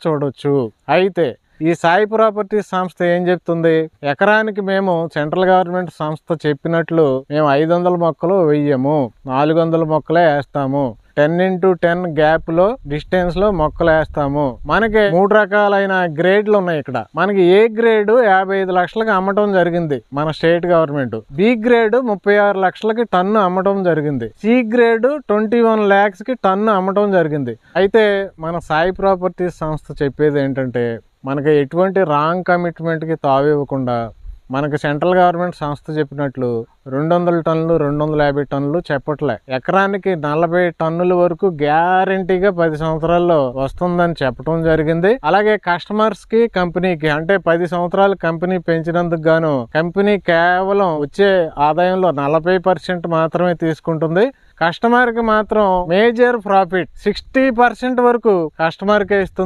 చూడొచ్చు. అయితే ఈ సాయి ప్రాపర్టీస్ సంస్థ ఏం చెప్తుంది, ఎకరానికి మేము సెంట్రల్ గవర్నమెంట్ సంస్థ చెప్పినట్లు మేము 500 మొక్కలు వెయ్యము, 400 మొక్కలే వేస్తాము. 10x10 గ్యాప్ లో డిస్టెన్స్ లో మొక్కలు వేస్తాము. మనకి 3 రకాలైన గ్రేడ్లు ఉన్నాయి ఇక్కడ. మనకి ఏ గ్రేడ్ 55 లక్షలకి అమ్మటం జరిగింది మన స్టేట్ గవర్నమెంట్. బి గ్రేడ్ 36 లక్షలకి టన్ను అమ్మటం జరిగింది. సి గ్రేడ్ 21 lakhs కి టన్ను అమ్మటం జరిగింది. అయితే మన సాయి ప్రాపర్టీస్ సంస్థ చెప్పేది ఏంటంటే, మనకి ఎటువంటి రాంగ్ కమిట్మెంట్ కి తావివ్వకుండా మనకి సెంట్రల్ గవర్నమెంట్ సంస్థ చెప్పినట్లు 200 టన్నులు 250 టన్నులు చెప్పట్లే, ఎకరానికి 40 టన్నుల వరకు గ్యారంటీగా 10 సంవత్సరాల్లో వస్తుందని చెప్పడం జరిగింది. అలాగే కస్టమర్స్ కి కంపెనీకి అంటే 10 సంవత్సరాలు కంపెనీ పెంచినందుకు గాను కంపెనీ కేవలం వచ్చే ఆదాయంలో 40% మాత్రమే తీసుకుంటుంది. కస్టమర్ కి మాత్రం మేజర్ ప్రాఫిట్ 60% వరకు కస్టమర్ కే ఇస్తుంది.